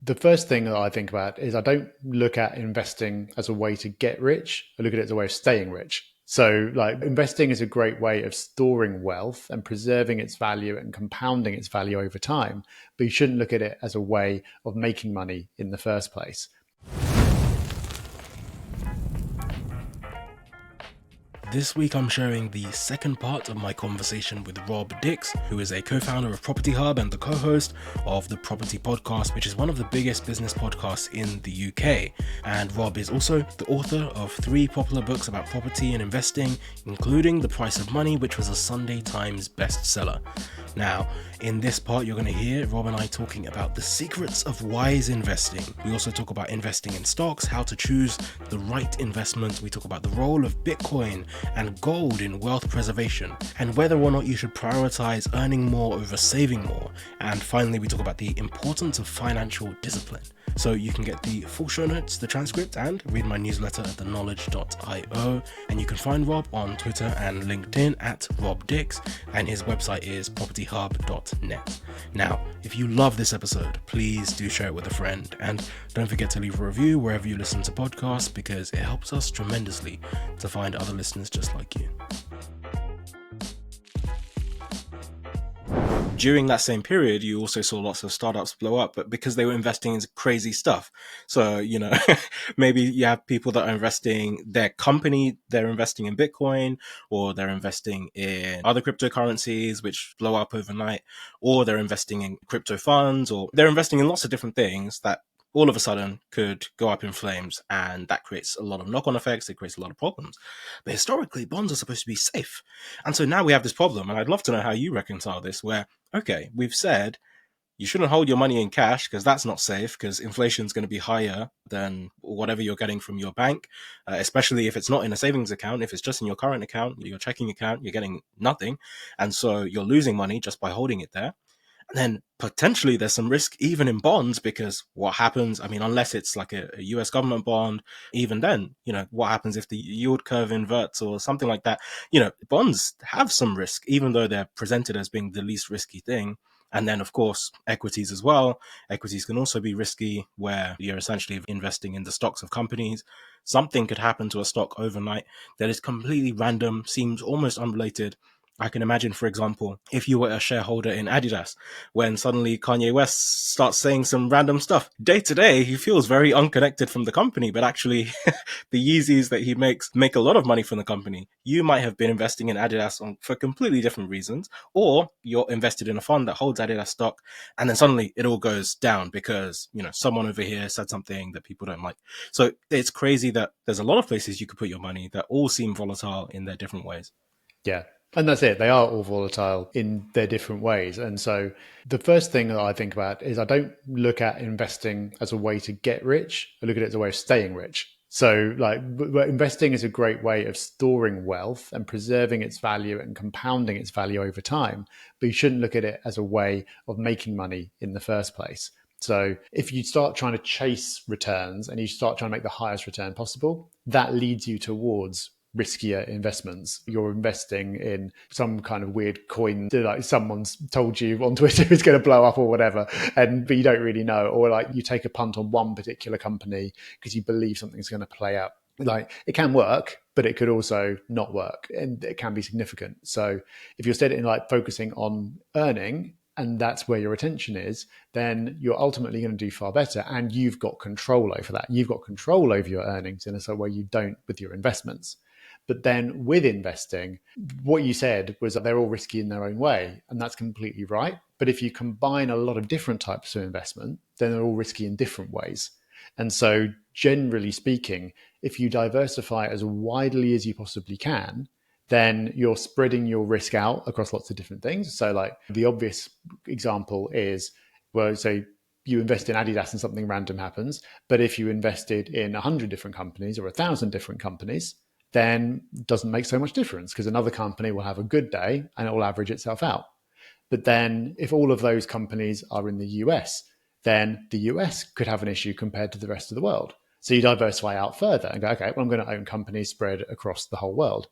The first thing that I think about is I don't look at investing as a way to get rich. I look at it as a way of staying rich. So, like, investing is a great way of storing wealth and preserving its value and compounding its value over time. But you shouldn't look at it as a way of making money in the first place. This week I'm sharing the second part of my conversation with Rob Dix, who is a co-founder of Property Hub and the co-host of the Property Podcast, which is one of the biggest business podcasts in the UK. And Rob is also the author of 3 popular books about property and investing, including The Price of Money, which was a Sunday Times bestseller. Now, in this part, you're going to hear Rob and I talking about the secrets of wise investing. We also talk about investing in stocks, how to choose the right investment. We talk about the role of Bitcoin and gold in wealth preservation, and whether or not you should prioritize earning more over saving more. And finally, we talk about the importance of financial discipline. So you can get the full show notes, the transcript, and read my newsletter at theknowledge.io. And you can find Rob on Twitter and LinkedIn at Rob Dix, and his website is propertyhub.net. Now, if you love this episode, please do share it with a friend, and don't forget to leave a review wherever you listen to podcasts, because it helps us tremendously to find other listeners just like you. During that same period, you also saw lots of startups blow up, but because they were investing in crazy stuff. So, maybe you have people that are investing their company, they're investing in Bitcoin, or they're investing in other cryptocurrencies, which blow up overnight, or they're investing in crypto funds, or they're investing in lots of different things that all of a sudden could go up in flames, and that creates a lot of knock-on effects. It creates a lot of problems. But historically, bonds are supposed to be safe. And so now we have this problem, and I'd love to know how you reconcile this, where, okay, we've said you shouldn't hold your money in cash because that's not safe, because inflation is going to be higher than whatever you're getting from your bank, especially if it's not in a savings account. If it's just in your current account, your checking account, you're getting nothing. And so you're losing money just by holding it there. And then potentially there's some risk even in bonds, because what happens, unless it's like a US government bond, even then, what happens if the yield curve inverts or something like that? Bonds have some risk, even though they're presented as being the least risky thing. And then, of course, equities as well. Equities can also be risky, where you're essentially investing in the stocks of companies. Something could happen to a stock overnight that is completely random, seems almost unrelated. I can imagine, for example, if you were a shareholder in Adidas, when suddenly Kanye West starts saying some random stuff. Day to day, he feels very unconnected from the company, but actually the Yeezys that he makes make a lot of money from the company. You might have been investing in Adidas for completely different reasons, or you're invested in a fund that holds Adidas stock, and then suddenly it all goes down because, someone over here said something that people don't like. So it's crazy that there's a lot of places you could put your money that all seem volatile in their different ways. Yeah. And that's it. They are all volatile in their different ways. And so the first thing that I think about is I don't look at investing as a way to get rich. I look at it as a way of staying rich. So, like, investing is a great way of storing wealth and preserving its value and compounding its value over time. But you shouldn't look at it as a way of making money in the first place. So if you start trying to chase returns and you start trying to make the highest return possible, that leads you towards riskier investments. You're investing in some kind of weird coin that, like, someone's told you on Twitter is going to blow up or whatever, but you don't really know. Or like you take a punt on one particular company because you believe something's going to play out. Like, it can work, but it could also not work, and it can be significant. So if you're steady in like focusing on earning, and that's where your attention is, then you're ultimately going to do far better. And you've got control over that. You've got control over your earnings in a way you don't with your investments. But then with investing, what you said was that they're all risky in their own way. And that's completely right. But if you combine a lot of different types of investment, then they're all risky in different ways. And so generally speaking, if you diversify as widely as you possibly can, then you're spreading your risk out across lots of different things. So like the obvious example is, well, so you invest in Adidas and something random happens. But if you invested in 100 different companies or 1,000 different companies, then it doesn't make so much difference, because another company will have a good day and it will average itself out. But then if all of those companies are in the US, then the US could have an issue compared to the rest of the world. So you diversify out further and go, okay, well, I'm going to own companies spread across the whole world.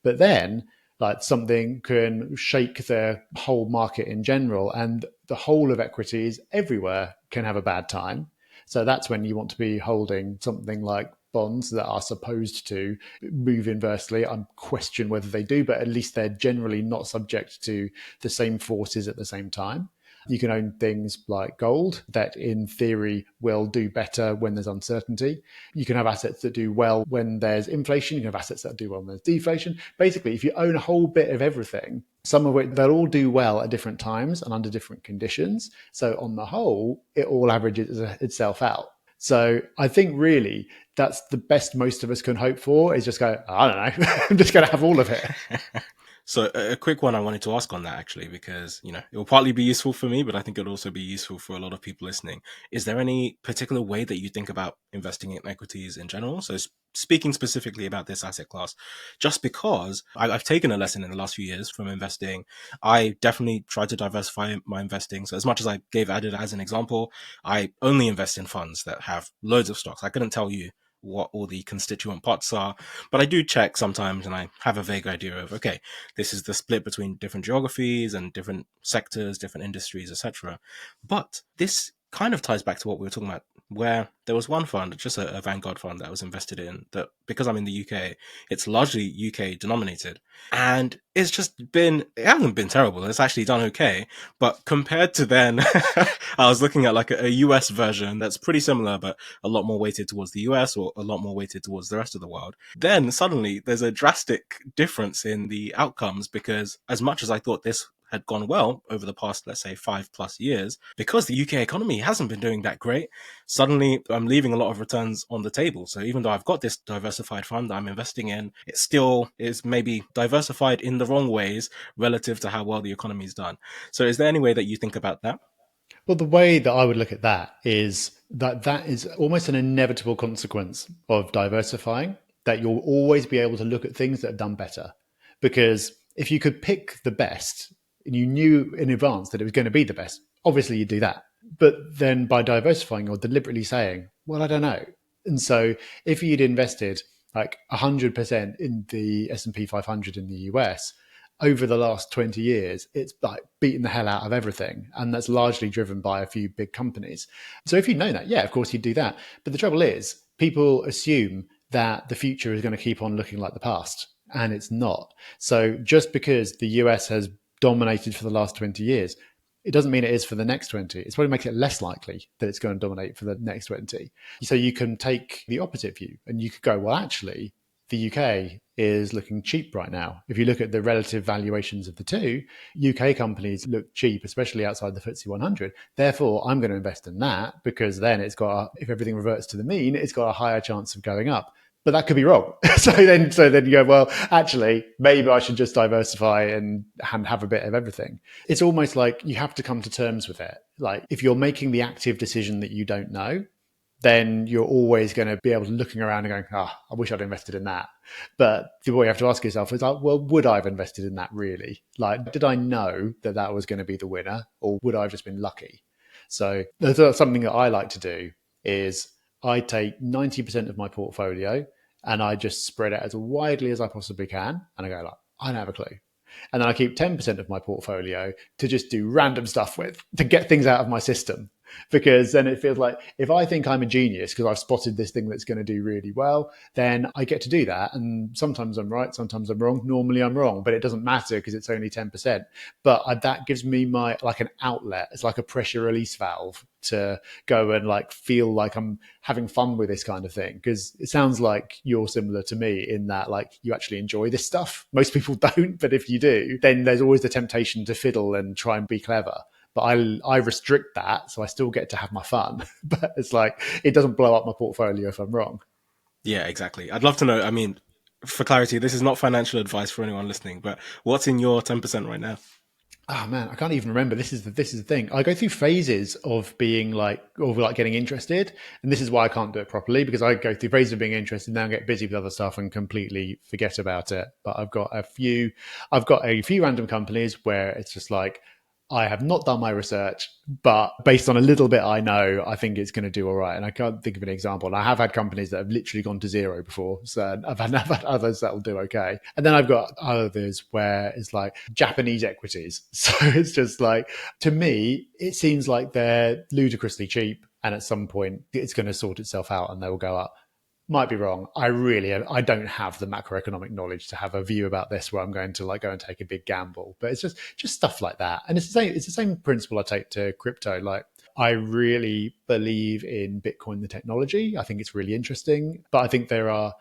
But then like something can shake the whole market in general, and the whole of equities everywhere can have a bad time. So that's when you want to be holding something like bonds that are supposed to move inversely. I question whether they do, but at least they're generally not subject to the same forces at the same time. You can own things like gold that, in theory, will do better when there's uncertainty. You can have assets that do well when there's inflation. You can have assets that do well when there's deflation. Basically, if you own a whole bit of everything, some of which they'll all do well at different times and under different conditions. So on the whole, it all averages itself out. So I think really that's the best most of us can hope for, is just go, I don't know, I'm just going to have all of it. So a quick one I wanted to ask on that, actually, because, it will partly be useful for me, but I think it'll also be useful for a lot of people listening. Is there any particular way that you think about investing in equities in general? So speaking specifically about this asset class, just because I've taken a lesson in the last few years from investing, I definitely tried to diversify my investing. So as much as I gave Added as an example, I only invest in funds that have loads of stocks. I couldn't tell you what all the constituent parts are, but I do check sometimes, and I have a vague idea of, okay, this is the split between different geographies and different sectors, different industries, etc. But this kind of ties back to what we were talking about, where there was one fund, just a Vanguard fund that I was invested in, that because I'm in the UK, it's largely UK denominated. And it hasn't been terrible. It's actually done okay. But compared to then, I was looking at like a US version that's pretty similar, but a lot more weighted towards the US or a lot more weighted towards the rest of the world. Then suddenly there's a drastic difference in the outcomes, because as much as I thought this had gone well over the past, let's say, 5+ years, because the UK economy hasn't been doing that great, suddenly I'm leaving a lot of returns on the table. So even though I've got this diversified fund that I'm investing in, it still is maybe diversified in the wrong ways relative to how well the economy's done. So is there any way that you think about that? Well, the way that I would look at that is that is almost an inevitable consequence of diversifying, that you'll always be able to look at things that have done better. Because if you could pick the best and you knew in advance that it was going to be the best, obviously you'd do that. But then by diversifying or deliberately saying, well, I don't know. And so if you'd invested like 100% in the S&P 500 in the US, over the last 20 years, it's like beaten the hell out of everything. And that's largely driven by a few big companies. So if you'd known that, yeah, of course you'd do that. But the trouble is, people assume that the future is going to keep on looking like the past, and it's not. So just because the US has dominated for the last 20 years, it doesn't mean it is for the next 20. It's probably making it less likely that it's going to dominate for the next 20. So you can take the opposite view and you could go, well, actually, the UK is looking cheap right now. If you look at the relative valuations of the two, UK companies look cheap, especially outside the FTSE 100. Therefore, I'm going to invest in that, because then if everything reverts to the mean, it's got a higher chance of going up. But that could be wrong. So then you go, well, actually, maybe I should just diversify and have a bit of everything. It's almost like you have to come to terms with it. Like if you're making the active decision that you don't know, then you're always going to be able to looking around and going, I wish I'd invested in that. But the way you have to ask yourself is like, well, would I have invested in that really? Like, did I know that that was going to be the winner, or would I have just been lucky? So that's something that I like to do is I take 90% of my portfolio and I just spread it as widely as I possibly can. And I go like, I don't have a clue. And then I keep 10% of my portfolio to just do random stuff with, to get things out of my system. Because then it feels like if I think I'm a genius because I've spotted this thing that's going to do really well, then I get to do that. And sometimes I'm right, sometimes I'm wrong. Normally I'm wrong, but it doesn't matter because it's only 10%. But that gives me like an outlet. It's like a pressure release valve to go and like feel like I'm having fun with this kind of thing. Because it sounds like you're similar to me in that like you actually enjoy this stuff. Most people don't, but if you do, then there's always the temptation to fiddle and try and be clever. But I restrict that, so I still get to have my fun. But it's like, it doesn't blow up my portfolio if I'm wrong. Yeah, exactly. I'd love to know. I mean, for clarity, this is not financial advice for anyone listening, but what's in your 10% right now? Oh man, I can't even remember. This is the thing. I go through phases of being like, or like getting interested, and this is why I can't do it properly, because I go through phases of being interested, now get busy with other stuff and completely forget about it. But I've got a few random companies where it's just like, I have not done my research, but based on a little bit I know, I think it's going to do all right. And I can't think of an example. And I have had companies that have literally gone to zero before. So I've had others that will do okay. And then I've got others where it's like Japanese equities. So it's just like, to me, it seems like they're ludicrously cheap. And at some point, it's going to sort itself out and they will go up. Might be wrong. I don't have the macroeconomic knowledge to have a view about this where I'm going to like go and take a big gamble. But it's just stuff like that. And it's the same principle I take to crypto. Like, I really believe in Bitcoin, the technology. I think it's really interesting, but I think there are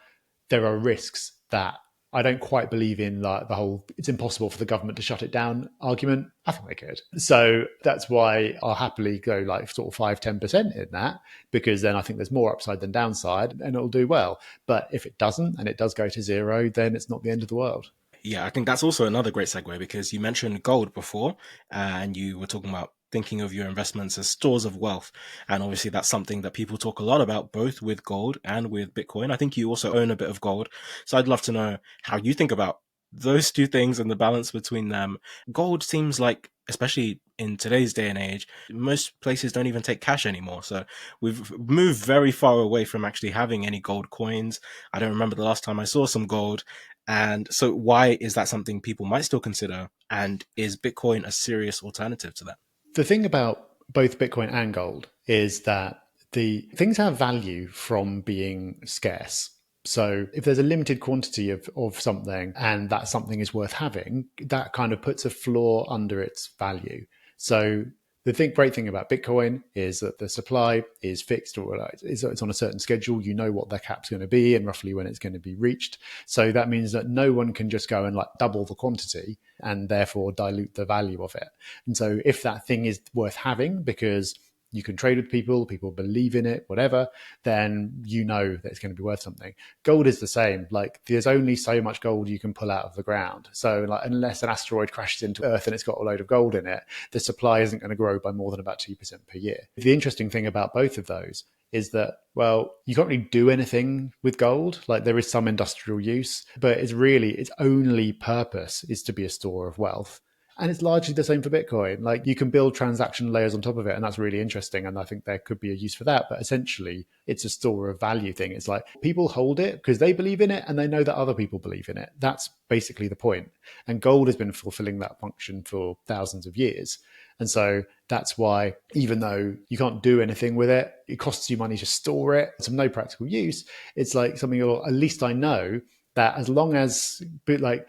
risks that I don't quite believe in, like the whole it's impossible for the government to shut it down argument. I think they could. So that's why I'll happily go like sort of 5-10% in that, because then I think there's more upside than downside and it'll do well. But if it doesn't and it does go to zero, then it's not the end of the world. Yeah, I think that's also another great segue, because you mentioned gold before, and you were talking about thinking of your investments as stores of wealth. And obviously that's something that people talk a lot about, both with gold and with Bitcoin. I think you also own a bit of gold. So I'd love to know how you think about those two things and the balance between them. Gold seems like, especially in today's day and age, most places don't even take cash anymore. So we've moved very far away from actually having any gold coins. I don't remember the last time I saw some gold. And so why is that something people might still consider? And is Bitcoin a serious alternative to that? The thing about both Bitcoin and gold is that the things have value from being scarce. So if there's a limited quantity of something and that something is worth having, that kind of puts a floor under its value. So the great thing about Bitcoin is that the supply is fixed, or it's on a certain schedule. You know what the cap's going to be and roughly when it's going to be reached. So that means that no one can just go and like double the quantity and therefore dilute the value of it. And so if that thing is worth having because you can trade with people believe in it, whatever, then you know that it's going to be worth something. Gold is the same. Like, there's only so much gold you can pull out of the ground. So like, unless an asteroid crashes into Earth and it's got a load of gold in it, the supply isn't going to grow by more than about 2% per year. The interesting thing about both of those is that, well, you can't really do anything with gold. Like, there is some industrial use, but its only purpose is to be a store of wealth. And it's largely the same for Bitcoin. Like, you can build transaction layers on top of it, and that's really interesting. And I think there could be a use for that. But essentially, it's a store of value thing. It's like people hold it because they believe in it and they know that other people believe in it. That's basically the point. And gold has been fulfilling that function for thousands of years. And so that's why, even though you can't do anything with it, it costs you money to store it. It's of no practical use. It's like something, at least I know that as long as, like,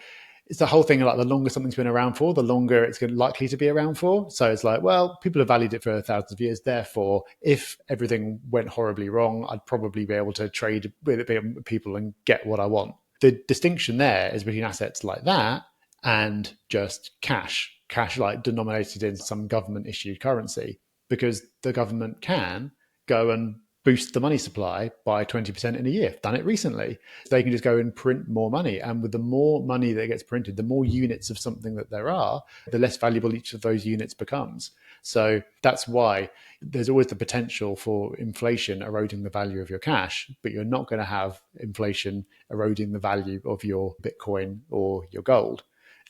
it's the whole thing, like the longer something's been around for, the longer it's likely to be around for. So it's like, well, people have valued it for thousands of years. Therefore, if everything went horribly wrong, I'd probably be able to trade with people and get what I want. The distinction there is between assets like that and just cash like denominated in some government issued currency, because the government can go and boost the money supply by 20% in a year. Done it recently. They can just go and print more money. And with the more money that gets printed, the more units of something that there are, the less valuable each of those units becomes. So that's why there's always the potential for inflation eroding the value of your cash, but you're not going to have inflation eroding the value of your Bitcoin or your gold.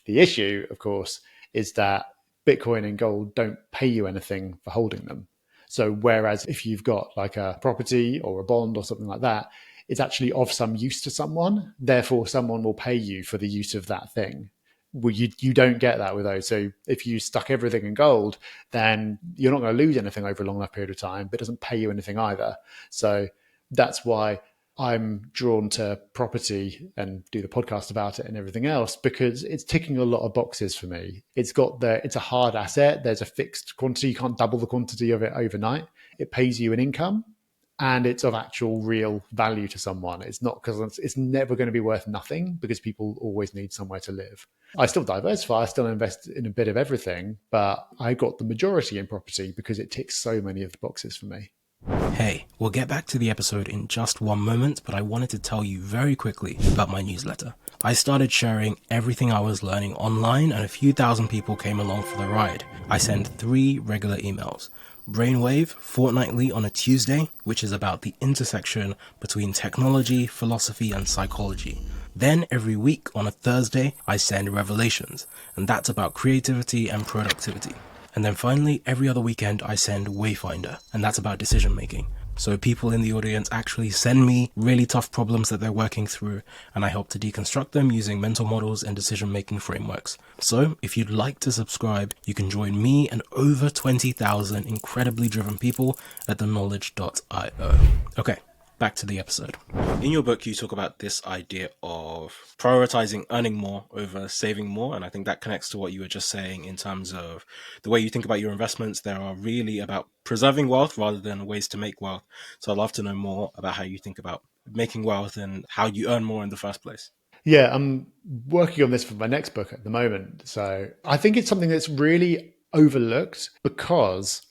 The issue, of course, is that Bitcoin and gold don't pay you anything for holding them. So whereas if you've got like a property or a bond or something like that, it's actually of some use to someone. Therefore, someone will pay you for the use of that thing. Well, you don't get that with those. So if you stuck everything in gold, then you're not going to lose anything over a long enough period of time, but it doesn't pay you anything either. So that's why I'm drawn to property and do the podcast about it and everything else, because it's ticking a lot of boxes for me. It's a hard asset. There's a fixed quantity. You can't double the quantity of it overnight. It pays you an income and it's of actual real value to someone. It's not because it's never going to be worth nothing, because people always need somewhere to live. I still diversify. I still invest in a bit of everything, but I got the majority in property because it ticks so many of the boxes for me. Hey, we'll get back to the episode in just one moment, but I wanted to tell you very quickly about my newsletter. I started sharing everything I was learning online, and a few thousand people came along for the ride. I send 3 regular emails. Brainwave, fortnightly on a Tuesday, which is about the intersection between technology, philosophy, and psychology. Then every week on a Thursday, I send Revelations, and that's about creativity and productivity. And then finally, every other weekend, I send Wayfinder, and that's about decision making. So people in the audience actually send me really tough problems that they're working through, and I help to deconstruct them using mental models and decision-making frameworks. So if you'd like to subscribe, you can join me and over 20,000 incredibly driven people at theknowledge.io. Okay, back to the episode. In your book, you talk about this idea of prioritizing earning more over saving more. And I think that connects to what you were just saying in terms of the way you think about your investments. They are really about preserving wealth rather than ways to make wealth. So I'd love to know more about how you think about making wealth and how you earn more in the first place. Yeah, I'm working on this for my next book at the moment. So I think it's something that's really overlooked because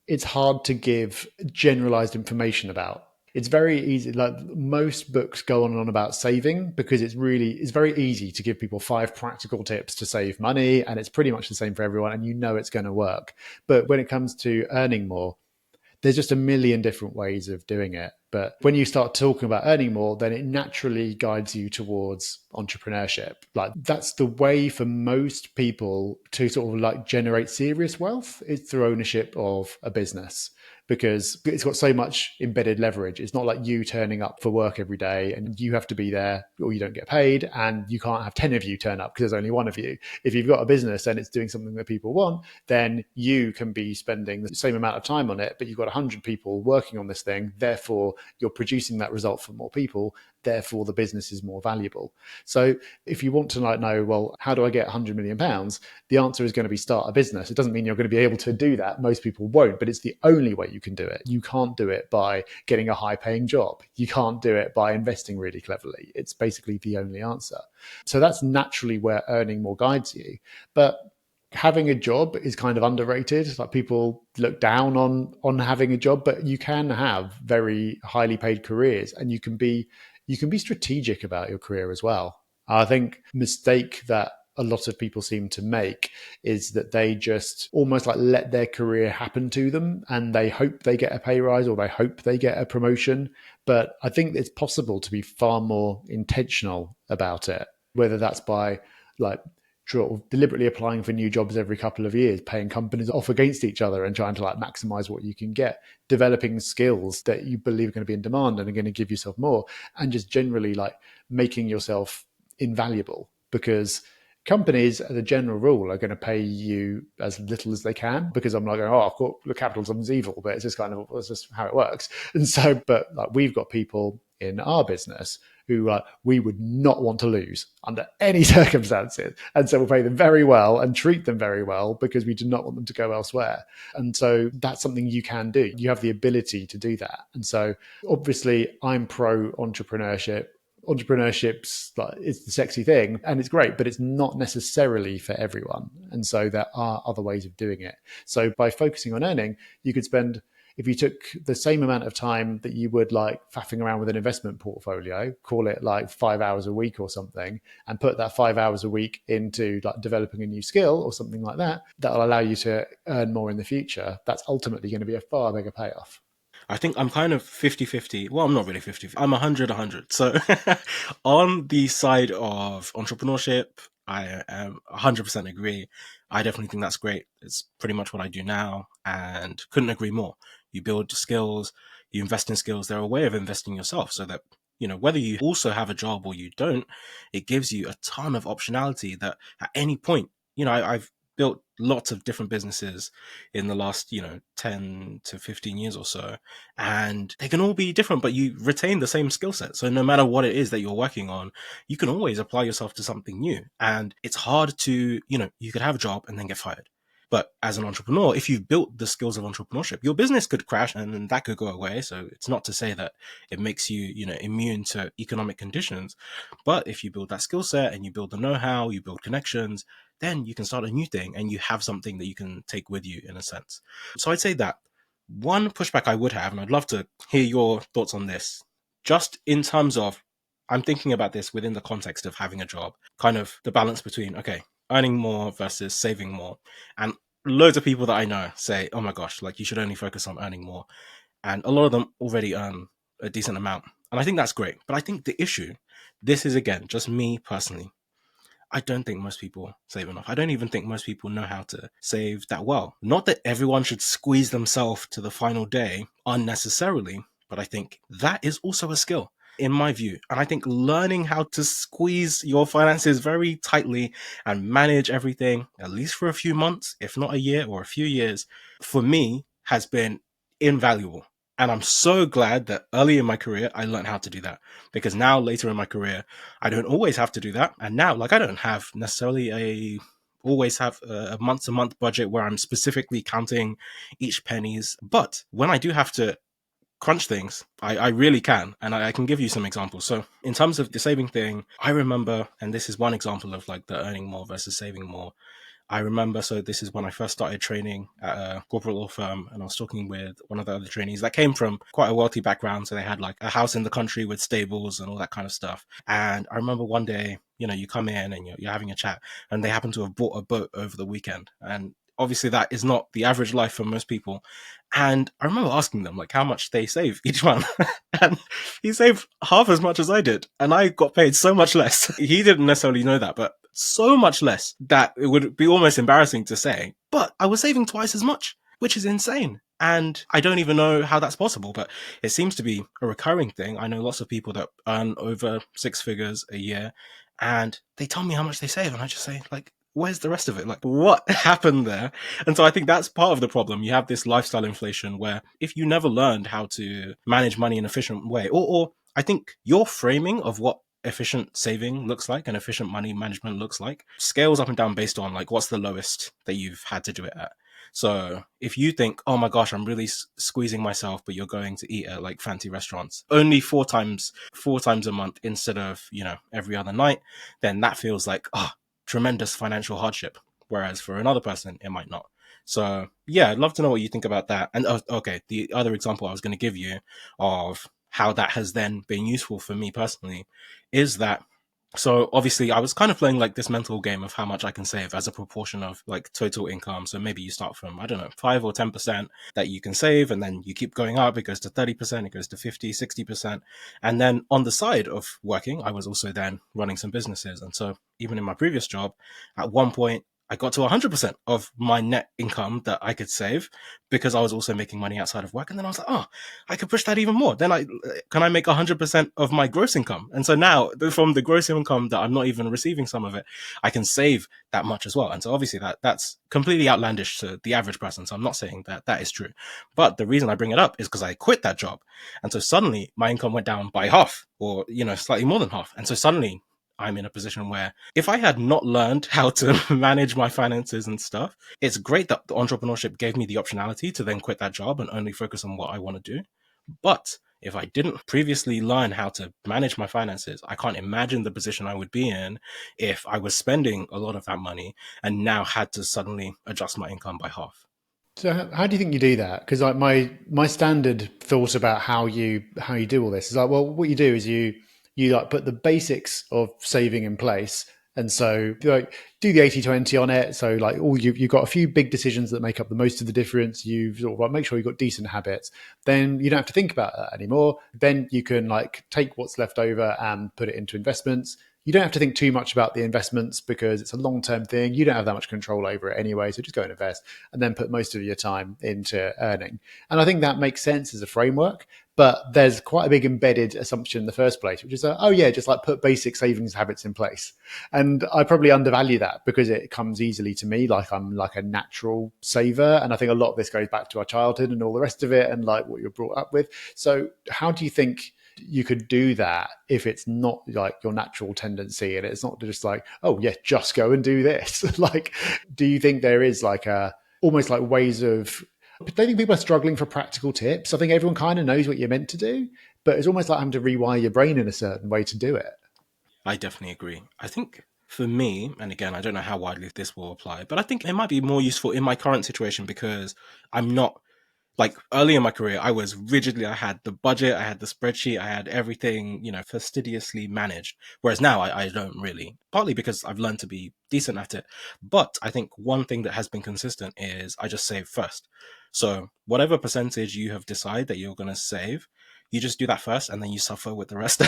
it's hard to give generalized information about. It's very easy. Like most books go on and on about saving because it's very easy to give people 5 practical tips to save money, and it's pretty much the same for everyone, and you know it's going to work. But when it comes to earning more, there's just a million different ways of doing it. But when you start talking about earning more, then it naturally guides you towards entrepreneurship. Like that's the way for most people to sort of like generate serious wealth is through ownership of a business because it's got so much embedded leverage. It's not like you turning up for work every day and you have to be there or you don't get paid and you can't have 10 of you turn up because there's only one of you. If you've got a business and it's doing something that people want, then you can be spending the same amount of time on it, but you've got 100 people working on this thing. Therefore, you're producing that result for more people. Therefore, the business is more valuable. So if you want to like know, well, how do I get £100 million? The answer is going to be start a business. It doesn't mean you're going to be able to do that. Most people won't, but it's the only way you can do it. You can't do it by getting a high paying job. You can't do it by investing really cleverly. It's basically the only answer. So that's naturally where earning more guides you. But having a job is kind of underrated. Like people look down on having a job, but you can have very highly paid careers and you can be strategic about your career as well. I think mistake that a lot of people seem to make is that they just almost like let their career happen to them and they hope they get a pay rise or they hope they get a promotion. But I think it's possible to be far more intentional about it, whether that's by like deliberately applying for new jobs every couple of years, paying companies off against each other and trying to like maximize what you can get, developing skills that you believe are going to be in demand and are going to give yourself more, and just generally like making yourself invaluable because companies as a general rule are going to pay you as little as they can because I'm not going, oh, the capitalism's evil, but it's just kind of, it's just how it works. And so, but like we've got people in our business who we would not want to lose under any circumstances. And so we'll pay them very well and treat them very well because we do not want them to go elsewhere. And so that's something you can do. You have the ability to do that. And so obviously I'm pro entrepreneurship. Entrepreneurship's like it's the sexy thing and it's great, but it's not necessarily for everyone. And so there are other ways of doing it. So by focusing on earning, you could spend, if you took the same amount of time that you would like faffing around with an investment portfolio, call it like 5 hours a week or something, and put that 5 hours a week into like developing a new skill or something like that, that'll allow you to earn more in the future. That's ultimately going to be a far bigger payoff. I think I'm kind of 50-50. Well, I'm not really 50. I'm 100-100. So on the side of entrepreneurship, I am 100% agree. I definitely think that's great. It's pretty much what I do now and couldn't agree more. You build skills, you invest in skills. They're a way of investing yourself so that, you know, whether you also have a job or you don't, it gives you a ton of optionality that at any point, you know, I've built lots of different businesses in the last, 10 to 15 years or so, and they can all be different, but you retain the same skill set. So no matter what it is that you're working on, you can always apply yourself to something new. And it's hard to, you could have a job and then get fired. But as an entrepreneur, if you've built the skills of entrepreneurship, your business could crash and then that could go away. So it's not to say that it makes you, immune to economic conditions. But if you build that skill set and you build the know-how, you build connections, then you can start a new thing and you have something that you can take with you in a sense. So I'd say that one pushback I would have, and I'd love to hear your thoughts on this, just in terms of, I'm thinking about this within the context of having a job, kind of the balance between, okay, earning more versus saving more. And loads of people that I know say, oh my gosh, like you should only focus on earning more. And a lot of them already earn a decent amount. And I think that's great. But I think the issue, this is again, just me personally, I don't think most people save enough. I don't even think most people know how to save that well. Not that everyone should squeeze themselves to the final day unnecessarily, but I think that is also a skill in my view. And I think learning how to squeeze your finances very tightly and manage everything, at least for a few months, if not a year or a few years, for me has been invaluable. And I'm so glad that early in my career, I learned how to do that, because now later in my career, I don't always have to do that. And now, like, I don't have necessarily always have a month to month budget where I'm specifically counting each pennies. But when I do have to crunch things, I really can. And I can give you some examples. So in terms of the saving thing, I remember, and this is one example of like the earning more versus saving more. I remember, so this is when I first started training at a corporate law firm, and I was talking with one of the other trainees that came from quite a wealthy background. So they had like a house in the country with stables and all that kind of stuff. And I remember one day, you come in and you're having a chat, and they happen to have bought a boat over the weekend. And obviously that is not the average life for most people. And I remember asking them like how much they save each month. And he saved half as much as I did. And I got paid so much less. He didn't necessarily know that, but so much less that it would be almost embarrassing to say. But I was saving twice as much, which is insane. And I don't even know how that's possible, but it seems to be a recurring thing. I know lots of people that earn over six figures a year, and they tell me how much they save. And I just say, like, where's the rest of it? Like, what happened there? And so I think that's part of the problem. You have this lifestyle inflation where if you never learned how to manage money in an efficient way, or I think your framing of what efficient saving looks like and efficient money management looks like scales up and down based on like what's the lowest that you've had to do it at. So if you think, oh my gosh, I'm really squeezing myself, but you're going to eat at like fancy restaurants only four times a month instead of, every other night, then that feels like, oh, tremendous financial hardship. Whereas for another person, it might not. So yeah, I'd love to know what you think about that. And okay, the other example I was going to give you of how that has then been useful for me personally is that, so obviously I was kind of playing like this mental game of how much I can save as a proportion of like total income. So maybe you start from, I don't know, 5 or 10% that you can save, and then you keep going up. It goes to 30%, it goes to 50, 60%. And then on the side of working, I was also then running some businesses. And so even in my previous job, at one point, I got to 100% of my net income that I could save because I was also making money outside of work. And then I was like, oh, I could push that even more. Then can I make 100% of my gross income? And so now from the gross income that I'm not even receiving some of it, I can save that much as well. And so obviously that's completely outlandish to the average person. So I'm not saying that that is true. But the reason I bring it up is because I quit that job. And so suddenly my income went down by half, or, slightly more than half. And so suddenly I'm in a position where if I had not learned how to manage my finances and stuff, it's great that the entrepreneurship gave me the optionality to then quit that job and only focus on what I want to do. But if I didn't previously learn how to manage my finances, I can't imagine the position I would be in if I was spending a lot of that money and now had to suddenly adjust my income by half. So how do you think you do that? Because like my standard thought about how you do all this is like, well, what you do is you like put the basics of saving in place, and so like do the 80/20 on it. So like all you've got a few big decisions that make up the most of the difference. You've sort of like make sure you've got decent habits. Then you don't have to think about that anymore. Then you can like take what's left over and put it into investments. You don't have to think too much about the investments because it's a long-term thing. You don't have that much control over it anyway. So just go and invest and then put most of your time into earning. And I think that makes sense as a framework, but there's quite a big embedded assumption in the first place, which is, oh yeah, just like put basic savings habits in place. And I probably undervalue that because it comes easily to me. Like I'm like a natural saver. And I think a lot of this goes back to our childhood and all the rest of it and like what you're brought up with. So how do you think you could do that if it's not like your natural tendency and it's not just like, oh yeah, just go and do this? Like, do you think there is like a almost like ways of, I don't think people are struggling for practical tips. I think everyone kind of knows what you're meant to do, but it's almost like having to rewire your brain in a certain way to do it. I definitely agree. I think for me, and again, I don't know how widely this will apply, but I think it might be more useful in my current situation because I'm not like early in my career, I had the budget, I had the spreadsheet, I had everything, fastidiously managed. Whereas now I don't really, partly because I've learned to be decent at it. But I think one thing that has been consistent is I just save first. So whatever percentage you have decided that you're going to save, you just do that first and then you suffer with the rest.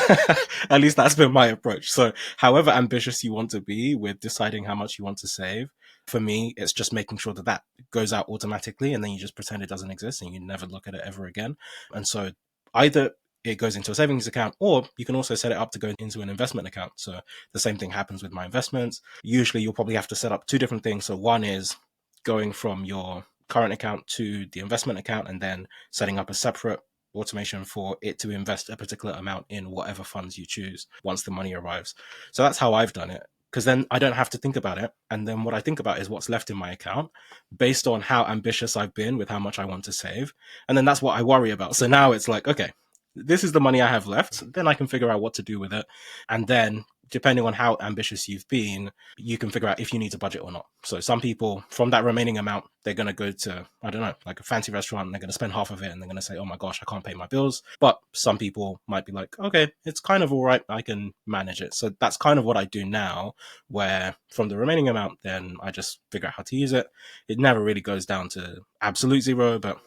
At least that's been my approach. So however ambitious you want to be with deciding how much you want to save, for me, it's just making sure that that goes out automatically and then you just pretend it doesn't exist and you never look at it ever again. And so either it goes into a savings account, or you can also set it up to go into an investment account. So the same thing happens with my investments. Usually you'll probably have to set up two different things. So one is going from your current account to the investment account and then setting up a separate automation for it to invest a particular amount in whatever funds you choose once the money arrives. So that's how I've done it, because then I don't have to think about it. And then what I think about is what's left in my account based on how ambitious I've been with how much I want to save. And then that's what I worry about. So now it's like, okay, this is the money I have left. Then I can figure out what to do with it. And then depending on how ambitious you've been, you can figure out if you need to budget or not. So some people from that remaining amount, they're going to go to, I don't know, like a fancy restaurant and they're going to spend half of it and they're going to say, oh my gosh, I can't pay my bills. But some people might be like, okay, it's kind of all right. I can manage it. So that's kind of what I do now, where from the remaining amount, then I just figure out how to use it. It never really goes down to absolute zero, but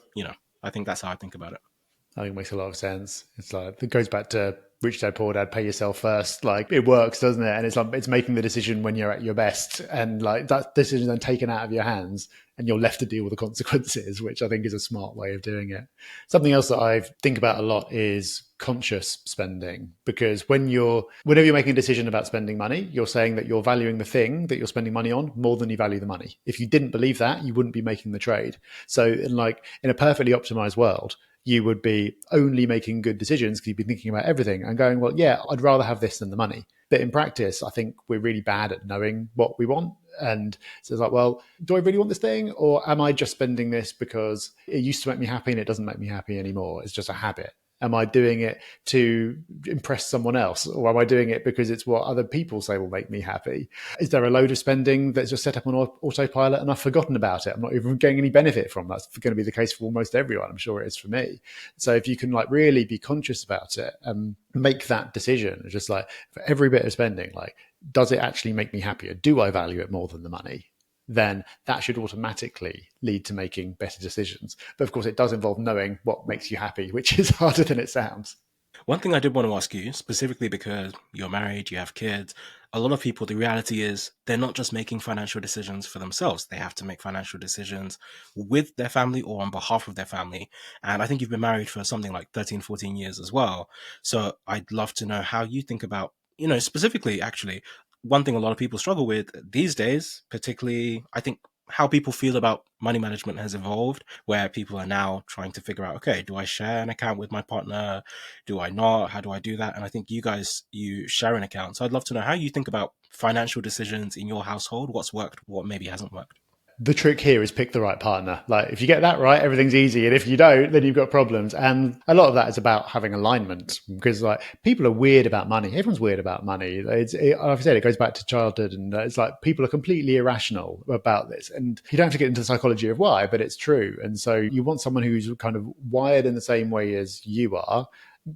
I think that's how I think about it. I think it makes a lot of sense. It's like it goes back to rich dad poor dad, pay yourself first. Like it works, doesn't it? And it's like it's making the decision when you're at your best, and like that decision then taken out of your hands, and you're left to deal with the consequences, which I think is a smart way of doing it. Something else that I think about a lot is conscious spending, because whenever you're making a decision about spending money, you're saying that you're valuing the thing that you're spending money on more than you value the money. If you didn't believe that, you wouldn't be making the trade. So in a perfectly optimized world, you would be only making good decisions because you'd be thinking about everything and going, well, yeah, I'd rather have this than the money. But in practice, I think we're really bad at knowing what we want. And so it's like, well, do I really want this thing? Or am I just spending this because it used to make me happy and it doesn't make me happy anymore? It's just a habit. Am I doing it to impress someone else? Or am I doing it because it's what other people say will make me happy? Is there a load of spending that's just set up on autopilot and I've forgotten about it? I'm not even getting any benefit from that. That's going to be the case for almost everyone. I'm sure it is for me. So if you can really be conscious about it and make that decision, just like for every bit of spending, like, does it actually make me happier? Do I value it more than the money? Then that should automatically lead to making better decisions. But of course, it does involve knowing what makes you happy, which is harder than it sounds. One thing I did want to ask you, specifically because you're married, you have kids, a lot of people, the reality is they're not just making financial decisions for themselves. They have to make financial decisions with their family or on behalf of their family. And I think you've been married for something like 13, 14 years as well. So I'd love to know how you think about, specifically, actually, one thing a lot of people struggle with these days, particularly, I think how people feel about money management has evolved, where people are now trying to figure out, okay, do I share an account with my partner? Do I not? How do I do that? And I think you share an account. So I'd love to know how you think about financial decisions in your household, what's worked, what maybe hasn't worked. The trick here is pick the right partner. Like if you get that right, everything's easy. And if you don't, then you've got problems. And a lot of that is about having alignment, because like people are weird about money. Everyone's weird about money. Like I said, it goes back to childhood, and it's like people are completely irrational about this. And you don't have to get into the psychology of why, but it's true. And so you want someone who's kind of wired in the same way as you are,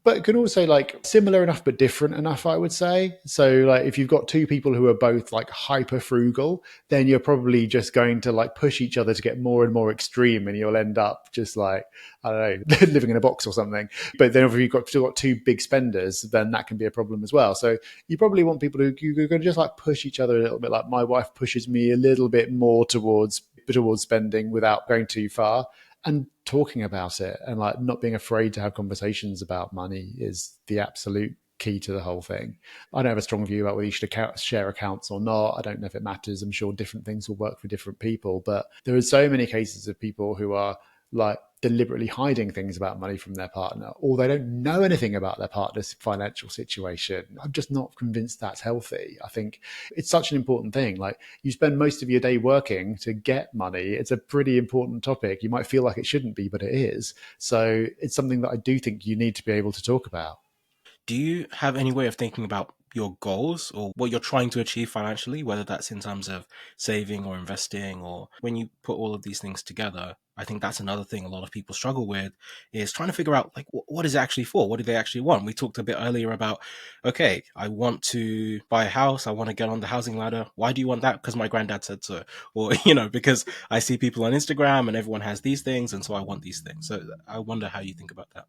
but can also like similar enough but different enough, I would say. So like if you've got two people who are both like hyper frugal, then you're probably just going to like push each other to get more and more extreme, and you'll end up just like, I don't know, living in a box or something. But then if you've still got two big spenders, then that can be a problem as well. So you probably want people who are going to just like push each other a little bit. Like my wife pushes me a little bit more towards spending without going too far, and talking about it and like not being afraid to have conversations about money is the absolute key to the whole thing. I don't have a strong view about whether you should share accounts or not. I don't know if it matters. I'm sure different things will work for different people, but there are so many cases of people who are like deliberately hiding things about money from their partner, or they don't know anything about their partner's financial situation. I'm just not convinced that's healthy. I think it's such an important thing. Like you spend most of your day working to get money. It's a pretty important topic. You might feel like it shouldn't be, but it is. So it's something that I do think you need to be able to talk about. Do you have any way of thinking about your goals or what you're trying to achieve financially, whether that's in terms of saving or investing, or when you put all of these things together? I think that's another thing a lot of people struggle with, is trying to figure out like what is it actually for? What do they actually want? We talked a bit earlier about, okay, I want to buy a house. I want to get on the housing ladder. Why do you want that? Because my granddad said so. Or, because I see people on Instagram and everyone has these things. And so I want these things. So I wonder how you think about that.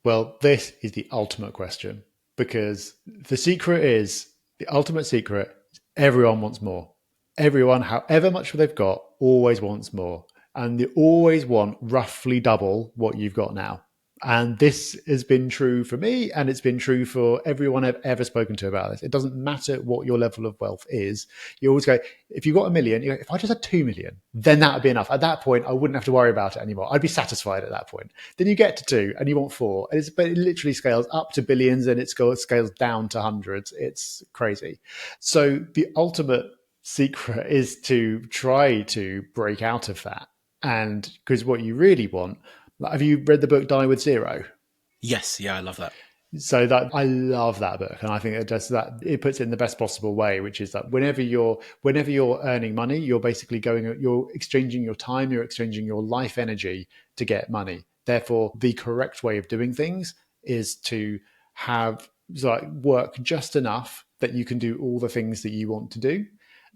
Well, this is the ultimate question because the ultimate secret, everyone wants more. Everyone, however much they've got, always wants more. And they always want roughly double what you've got now. And this has been true for me, and it's been true for everyone I've ever spoken to about this. It doesn't matter what your level of wealth is. You always go, if you've got 1 million, you go, if I just had 2 million, then that would be enough. At that point, I wouldn't have to worry about it anymore. I'd be satisfied at that point. Then you get to two, and you want four, and but it literally scales up to billions, and it scales down to hundreds. It's crazy. So the ultimate secret is to try to break out of that, and because what you really want. Have you read the book Die with Zero? Yes, yeah, I love that. So that I love that book, and I think it does that. It puts it in the best possible way, which is that whenever you're earning money, you're basically you're exchanging your time, you're exchanging your life energy to get money. Therefore, the correct way of doing things is to have like work just enough that you can do all the things that you want to do,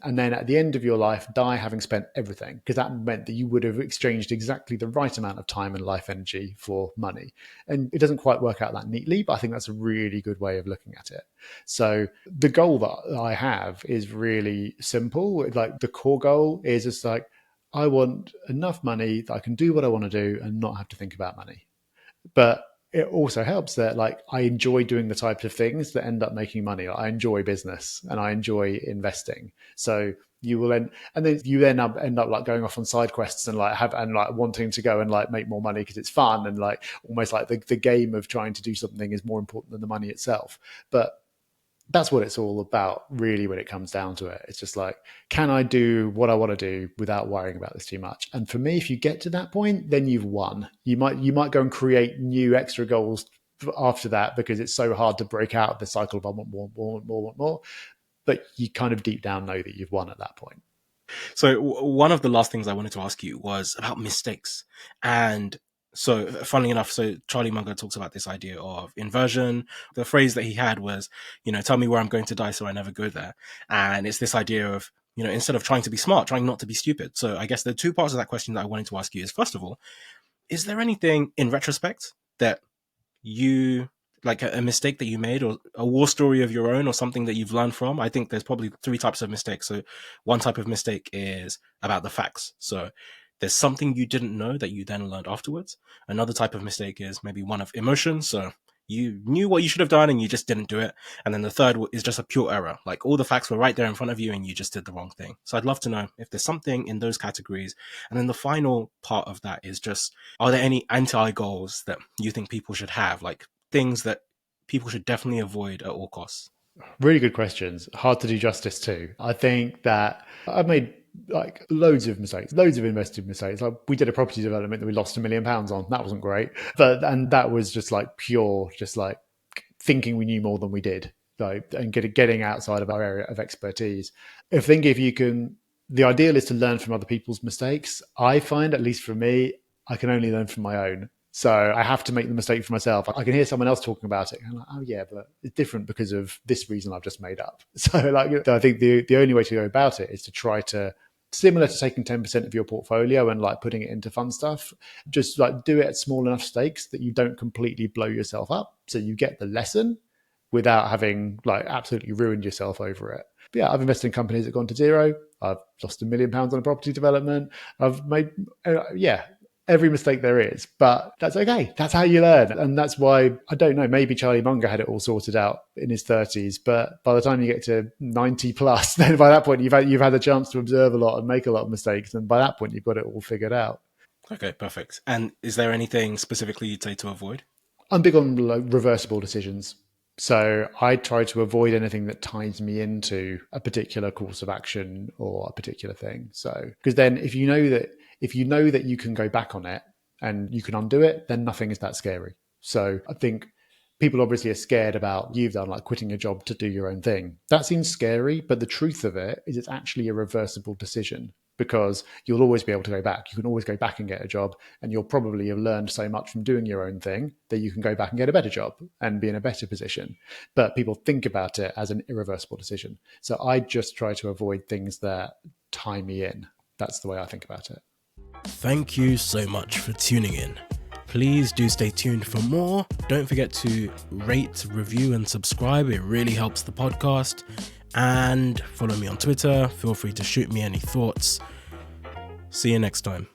and then at the end of your life die having spent everything, because that meant that you would have exchanged exactly the right amount of time and life energy for money. And it doesn't quite work out that neatly, but I think that's a really good way of looking at it. So the goal that I have is really simple. Like the core goal is just like, I want enough money that I can do what I want to do and not have to think about money. But it also helps that like I enjoy doing the types of things that end up making money. I enjoy business and I enjoy investing. So you will and then you then end up like going off on side quests and like wanting to go and like make more money because it's fun, and like almost like the game of trying to do something is more important than the money itself. But that's what it's all about, really, when it comes down to it. It's just like, can I do what I want to do without worrying about this too much? And for me, if you get to that point, then you've won. You might go and create new extra goals after that because it's so hard to break out of the cycle of I want more, more, more, more. But you kind of deep down know that you've won at that point. So one of the last things I wanted to ask you was about mistakes. And so funnily enough, so Charlie Munger talks about this idea of inversion. The phrase that he had was, tell me where I'm going to die so I never go there. And it's this idea of, instead of trying to be smart, trying not to be stupid. So I guess the two parts of that question that I wanted to ask you is, first of all, is there anything in retrospect that you like a mistake that you made, or a war story of your own, or something that you've learned from? I think there's probably three types of mistakes. So one type of mistake is about the facts. So there's something you didn't know that you then learned afterwards. Another type of mistake is maybe one of emotion. So you knew what you should have done and you just didn't do it. And then the third is just a pure error. Like all the facts were right there in front of you and you just did the wrong thing. So I'd love to know if there's something in those categories. And then the final part of that is just, are there any anti-goals that you think people should have? Like things that people should definitely avoid at all costs? Really good questions. Hard to do justice to. I think that I've made like loads of mistakes, loads of invested mistakes. Like we did a property development that we lost £1 million on. That wasn't great, and that was just like pure, just like thinking we knew more than we did, like, and getting outside of our area of expertise. I think if you can, the ideal is to learn from other people's mistakes. I find, at least for me, I can only learn from my own. So I have to make the mistake for myself. I can hear someone else talking about it, and I'm like, oh yeah, but it's different because of this reason I've just made up. So like, I think the only way to go about it is to try to, similar to taking 10% of your portfolio and like putting it into fun stuff, just like do it at small enough stakes that you don't completely blow yourself up. So you get the lesson without having like absolutely ruined yourself over it. But yeah, I've invested in companies that have gone to zero. I've lost £1 million on a property development. I've made, every mistake there is, but that's okay. That's how you learn. And that's why, I don't know, maybe Charlie Munger had it all sorted out in his 30s, but by the time you get to 90 plus, then by that point, you've had a chance to observe a lot and make a lot of mistakes. And by that point, you've got it all figured out. Okay, perfect. And is there anything specifically you'd say to avoid? I'm big on like reversible decisions. So I try to avoid anything that ties me into a particular course of action or a particular thing. So, because then if you know that you can go back on it and you can undo it, then nothing is that scary. So I think people obviously are scared about, you've done like quitting your job to do your own thing. That seems scary, but the truth of it is it's actually a reversible decision, because you'll always be able to go back. You can always go back and get a job, and you'll probably have learned so much from doing your own thing that you can go back and get a better job and be in a better position. But people think about it as an irreversible decision. So I just try to avoid things that tie me in. That's the way I think about it. Thank you so much for tuning in. Please do stay tuned for more. Don't forget to rate, review, and subscribe. It really helps the podcast. And follow me on Twitter. Feel free to shoot me any thoughts. See you next time.